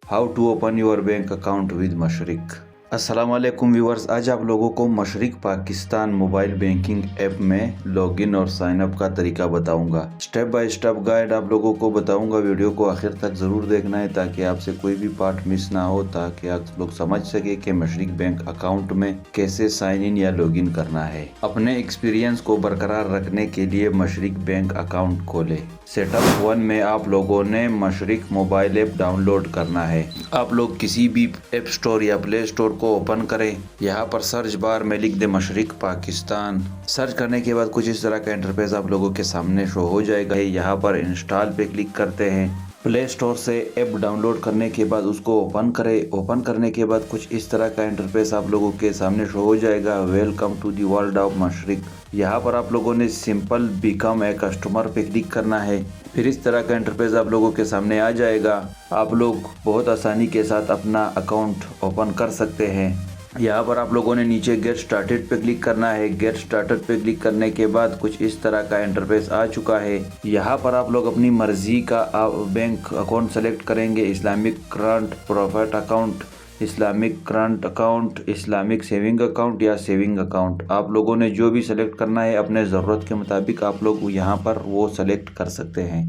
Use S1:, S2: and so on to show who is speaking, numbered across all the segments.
S1: How to open your bank account with Mashreq. अस्सलाम वालेकुम viewers, आज आप लोगों को Mashreq Pakistan mobile banking app में लॉगिन और साइन अप का तरीका बताऊंगा। स्टेप बाय स्टेप गाइड आप लोगों को बताऊंगा। वीडियो को आखिर तक ज़रूर देखना है ताकि आपसे कोई भी पार्ट मिस ना हो, ताकि आप लोग समझ सके कि मशरिक बैंक अकाउंट में कैसे साइन इन या लॉगिन करना है। अपने एक्सपीरियंस को बरकरार रखने के लिए मशरिक बैंक अकाउंट खोले। सेटअप 1 में आप लोगों ने मशरिक मोबाइल ऐप डाउनलोड करना है। आप लोग किसी भी ऐप स्टोर या प्ले स्टोर को ओपन करें। यहाँ पर सर्च बार में लिख दे मशरिक पाकिस्तान। सर्च करने के बाद कुछ इस तरह का इंटरफेस आप लोगों के सामने शो हो जाएगा। यहाँ पर इंस्टॉल पे क्लिक करते हैं। प्ले स्टोर से ऐप डाउनलोड करने के बाद उसको ओपन करें। ओपन करने के बाद कुछ इस तरह का इंटरफेस आप लोगों के सामने शो हो जाएगा। Welcome to the world of Mashreq. यहाँ पर आप लोगों ने सिंपल बिकम ए कस्टमर पे क्लिक करना है। फिर इस तरह का इंटरफेस आप लोगों के सामने आ जाएगा। आप लोग बहुत आसानी के साथ अपना अकाउंट ओपन कर सकते हैं। यहाँ पर आप लोगों ने नीचे गेट स्टार्टेड पे क्लिक करना है। गेट स्टार्टेड पे क्लिक करने के बाद कुछ इस तरह का इंटरफेस आ चुका है। यहाँ पर आप लोग अपनी मर्जी का बैंक अकाउंट सेलेक्ट करेंगे। Islamic current profit account, Islamic current account, Islamic saving account या सेविंग अकाउंट। आप लोगों ने जो भी सेलेक्ट करना है अपने ज़रूरत के मुताबिक आप लोग यहाँ पर वो सेलेक्ट कर सकते हैं।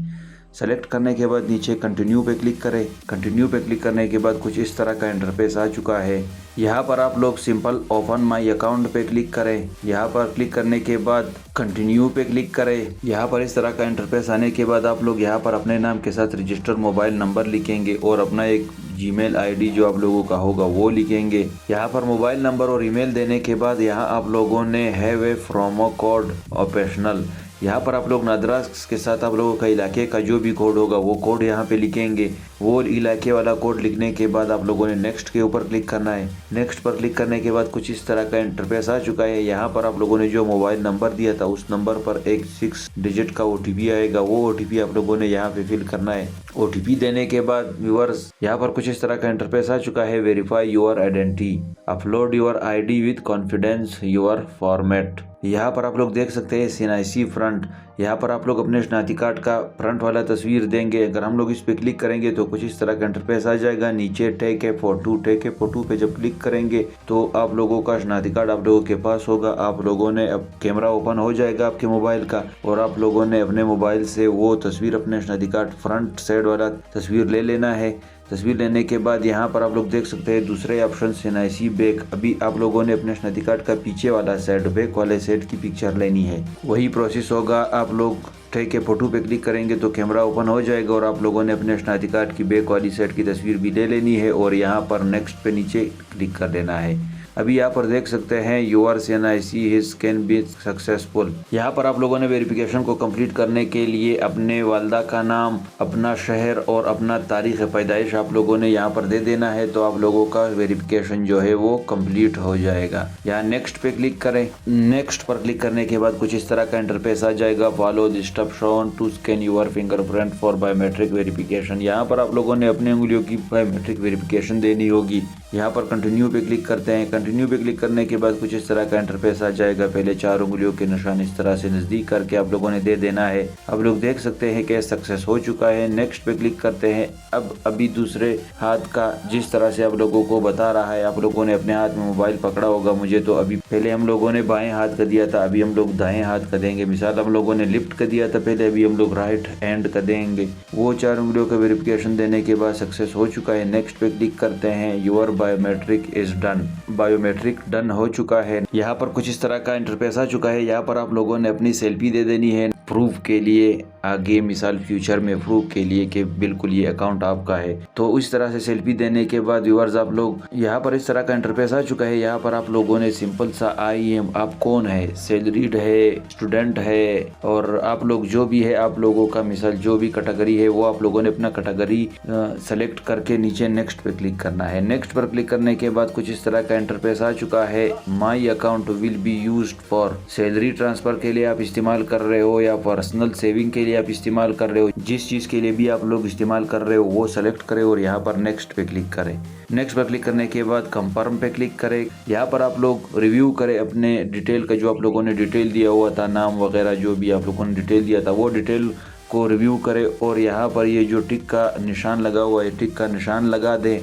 S1: सेलेक्ट करने के बाद नीचे कंटिन्यू पे क्लिक करें। कंटिन्यू पे क्लिक करने के बाद कुछ इस तरह का इंटरफेस आ चुका है। यहाँ पर आप लोग सिंपल ओपन माई अकाउंट पे क्लिक करें। यहाँ पर क्लिक करने के बाद कंटिन्यू पे क्लिक करें। यहाँ पर इस तरह का इंटरफेस आने के बाद आप लोग यहाँ पर अपने नाम के साथ रजिस्टर्ड मोबाइल नंबर लिखेंगे और अपना एक जीमेल आईडी जो आप लोगों का होगा वो लिखेंगे। यहाँ पर मोबाइल नंबर और ईमेल देने के बाद यहाँ आप लोगों ने have a promo code optional. यहाँ पर आप लोग नादरास के साथ आप लोगों का इलाके का जो भी कोड होगा वो कोड यहाँ पे लिखेंगे। वो इलाके वाला कोड लिखने के बाद आप लोगों ने नेक्स्ट के ऊपर क्लिक करना है। नेक्स्ट पर क्लिक करने के बाद कुछ इस तरह का इंटरफेस आ चुका है। यहाँ पर आप लोगों ने जो मोबाइल नंबर दिया था उस नंबर पर एक 6 डिजिट का OTP आएगा। वो OTP आप लोगों ने यहाँ पे फिल करना है। OTP देने के बाद व्यूअर्स यहाँ पर कुछ इस तरह का इंटरफेस आ चुका है। Verify your identity, upload your ID with confidence your format. यहाँ पर आप लोग देख सकते हैं CNIC फ्रंट। यहाँ पर आप लोग अपने शनाख्ती कार्ड का फ्रंट वाला तस्वीर देंगे। अगर हम लोग इस पे क्लिक करेंगे तो कुछ इस तरह का इंटरफेस आ जाएगा। नीचे take a photo, take a photo पे जब क्लिक करेंगे तो आप लोगों का शनाख्ती कार्ड आप लोगों के पास होगा। आप लोगों ने अब कैमरा ओपन हो जाएगा आपके मोबाइल का और आप लोगों ने अपने मोबाइल से वो तस्वीर, अपने शनाख्ती कार्ड फ्रंट साइड वाला तस्वीर ले लेना है। तस्वीर लेने के बाद यहाँ पर आप लोग देख सकते हैं दूसरे ऑप्शन CNIC बैक। अभी आप लोगों ने अपने शनाख्ती कार्ड का पीछे वाला साइड, बैक वाले साइड की पिक्चर लेनी है। वही प्रोसेस होगा। आप लोग टेक के फोटो पे क्लिक करेंगे तो कैमरा ओपन हो जाएगा और आप लोगों ने अपने शनाख्ती कार्ड की बैक वाली साइड की तस्वीर भी ले लेनी है और यहाँ पर नेक्स्ट पे नीचे क्लिक कर देना है। अभी यहाँ पर देख सकते हैं your CNIC his can be successful. यहाँ पर आप लोगों ने वेरिफिकेशन को कंप्लीट करने के लिए अपने वालदा का नाम, अपना शहर और अपना तारीख पैदाइश आप लोगों ने यहाँ पर दे देना है। तो आप लोगों का वेरिफिकेशन जो है वो कंप्लीट हो जाएगा। यहाँ नेक्स्ट पे क्लिक करें। नेक्स्ट पर क्लिक करने के बाद कुछ इस तरह का इंटरफेस आ जाएगा। Follow the step shown to scan your fingerprint for biometric verification. यहाँ पर आप लोगों ने अपनी उंगलियों की बायोमेट्रिक वेरिफिकेशन देनी होगी। यहाँ पर कंटिन्यू पे क्लिक करते हैं। कंटिन्यू पे क्लिक करने के बाद कुछ इस तरह का इंटरफेस आ जाएगा। पहले 4 उंगलियों के निशान इस तरह से नजदीक करके आप लोगों ने दे देना है। आप लोग देख सकते हैं कि सक्सेस हो चुका है। नेक्स्ट पे क्लिक करते हैं। अब अभी दूसरे हाथ का जिस तरह से आप लोगों को बता रहा है, आप लोगों ने अपने हाथ में मोबाइल पकड़ा होगा। मुझे तो अभी पहले हम लोगों ने बाएं हाथ का दिया था, अभी हम लोग दाएं हाथ का देंगे। मिसाल हम लोगों ने लिफ्ट का दिया था पहले, अभी हम लोग राइट हैंड का देंगे। वो 4 उंगलियों का वेरिफिकेशन देने के बाद सक्सेस हो चुका है। नेक्स्ट पे क्लिक करते हैं। Your biometric is done. Biometric done हो चुका है। यहाँ पर कुछ इस तरह का इंटरफेस आ चुका है। यहाँ पर आप लोगों ने अपनी सेल्फी दे देनी है प्रूफ के लिए, आगे मिसाल फ्यूचर में प्रूफ के लिए कि बिल्कुल ये अकाउंट आपका है। तो इस तरह से सेल्फी देने के बाद व्यूअर्स आप लोग यहाँ पर इस तरह का इंटरफेस आ चुका है। यहाँ पर आप लोगों ने सिंपल सा IM, आप कौन है, सैलरीड है, स्टूडेंट है, और आप लोग जो भी है आप लोगों का मिसाल जो भी कैटेगरी है वो आप लोगों ने अपना कैटेगरी सेलेक्ट करके नीचे नेक्स्ट पे क्लिक करना है। नेक्स्ट पर क्लिक करने के बाद कुछ इस तरह का इंटरफेस आ चुका है। My account will be used for, salary transfer के लिए आप इस्तेमाल कर रहे हो या पर्सनल सेविंग के लिए आप इस्तेमाल कर रहे हो, जिस चीज के लिए भी आप लोग इस्तेमाल कर रहे हो वो सेलेक्ट करें और यहाँ पर नेक्स्ट पे क्लिक करें। नेक्स्ट पर क्लिक करने के बाद कंफर्म पे क्लिक करें। यहाँ पर आप लोग रिव्यू करें अपने डिटेल का, जो आप लोगों ने डिटेल दिया हुआ था, नाम वगैरह जो भी आप लोगों ने डिटेल दिया था वो डिटेल इसको रिव्यू करें और यहाँ पर ये जो टिक का निशान लगा हुआ है, टिक का निशान लगा दें।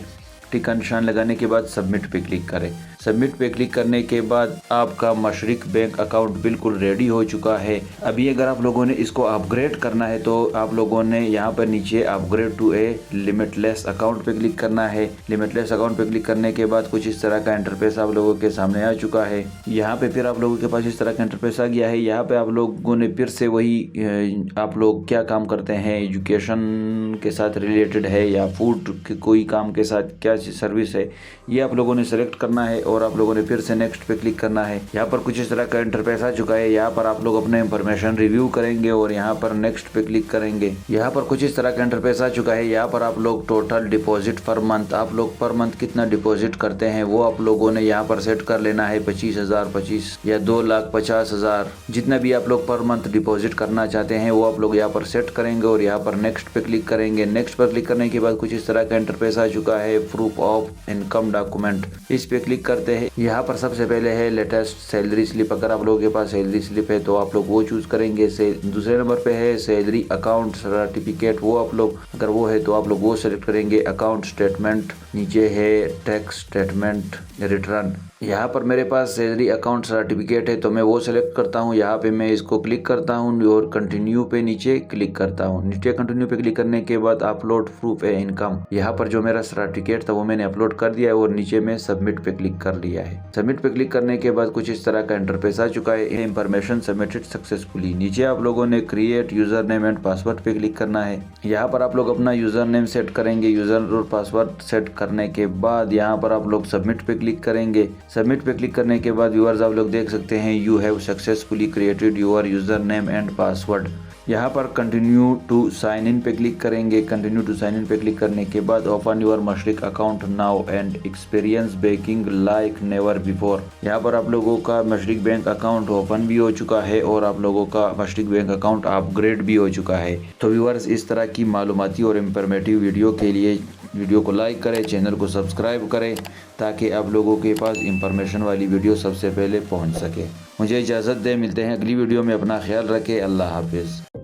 S1: टिक का निशान लगाने के बाद सबमिट पे क्लिक करें। सबमिट पे क्लिक करने के बाद आपका मशरिक बैंक अकाउंट बिल्कुल रेडी हो चुका है। अभी अगर आप लोगों ने इसको अपग्रेड करना है तो आप लोगों ने यहाँ पर नीचे upgrade to a limitless account पे क्लिक करना है। लिमिटलेस अकाउंट पे क्लिक करने के बाद कुछ इस तरह का इंटरफेस आप लोगों के सामने आ चुका है। यहाँ पे फिर आप लोगों के पास इस तरह का इंटरफेस आ गया है। यहाँ पे आप लोगों ने फिर से वही आप लोग क्या काम करते हैं, एजुकेशन के साथ रिलेटेड है या फूड के कोई काम के साथ क्या सर्विस है, ये आप लोगों ने सेलेक्ट करना है और आप लोगों ने फिर से नेक्स्ट पे क्लिक करना है। यहाँ पर कुछ इस तरह का इंटरफेस आ चुका है। यहाँ पर आप लोग अपने इंफॉर्मेशन रिव्यू करेंगे और यहाँ पर नेक्स्ट पे क्लिक करेंगे। यहाँ पर कुछ इस तरह का इंटरफेस आ चुका है। यहाँ पर आप लोग टोटल डिपॉजिट पर मंथ, आप लोग पर मंथ कितना डिपॉजिट करते हैं वो आप लोगों ने यहाँ पर सेट कर लेना है। 25,000 25 या 2,50,000 जितना भी आप लोग पर मंथ डिपॉजिट करना चाहते हैं वो आप लोग यहाँ पर सेट करेंगे और यहाँ पर नेक्स्ट पे क्लिक करेंगे। नेक्स्ट पर क्लिक करने के बाद कुछ इस तरह का इंटरफेस आ चुका है, प्रूफ ऑफ इनकम डॉक्यूमेंट। इस पे क्लिक करते हैं। यहाँ पर सबसे पहले है लेटेस्ट सैलरी स्लिप। अगर आप लोगों के पास सैलरी स्लिप है तो आप लोग वो चूज करेंगे। दूसरे नंबर पे है सैलरी अकाउंट सर्टिफिकेट, वो आप लोग अगर वो है तो आप लोग वो सेलेक्ट करेंगे। अकाउंट स्टेटमेंट, नीचे है टैक्स स्टेटमेंट रिटर्न। यहाँ पर मेरे पास सैलरी अकाउंट सर्टिफिकेट है तो मैं वो सेलेक्ट करता हूँ। यहाँ पे मैं इसको क्लिक करता हूँ और कंटिन्यू पे नीचे क्लिक करता हूँ। नीचे कंटिन्यू पे क्लिक करने के बाद अपलोड प्रूफ है इनकम। यहाँ पर जो मेरा सर्टिफिकेट था वो मैंने अपलोड कर दिया है और नीचे में सबमिट पे क्लिक कर लिया है। सबमिट पे क्लिक करने के बाद कुछ इस तरह का इंटरफेस आ चुका है, इंफॉर्मेशन सबमिटेड सक्सेसफुली। नीचे आप लोगों ने create user name and password पे क्लिक करना है। यहाँ पर आप लोग अपना यूजर नेम सेट करेंगे। यूजर और पासवर्ड सेट करने के बाद यहाँ पर आप लोग सबमिट पे क्लिक करेंगे। सबमिट पे क्लिक करने के बाद व्यूअर्स आप लोग देख सकते हैं you have successfully created your user name and password. यहाँ पर कंटिन्यू टू साइन इन पे क्लिक करेंगे। कंटिन्यू टू साइन इन पे क्लिक करने के बाद open your Mashreq account now and experience banking like never before. यहाँ पर आप लोगों का मशरिक बैंक अकाउंट ओपन भी हो चुका है और आप लोगों का मशरिक बैंक अकाउंट अपग्रेड भी हो चुका है। तो व्यूअर्स इस तरह की मालूमाती और इंफॉर्मेटिव वीडियो के लिए वीडियो को लाइक करें, चैनल को सब्सक्राइब करें ताकि आप लोगों के पास इंफॉर्मेशन वाली वीडियो सबसे पहले पहुंच सके। मुझे इजाज़त दें, मिलते हैं अगली वीडियो में। अपना ख्याल रखें। अल्लाह हाफिज़।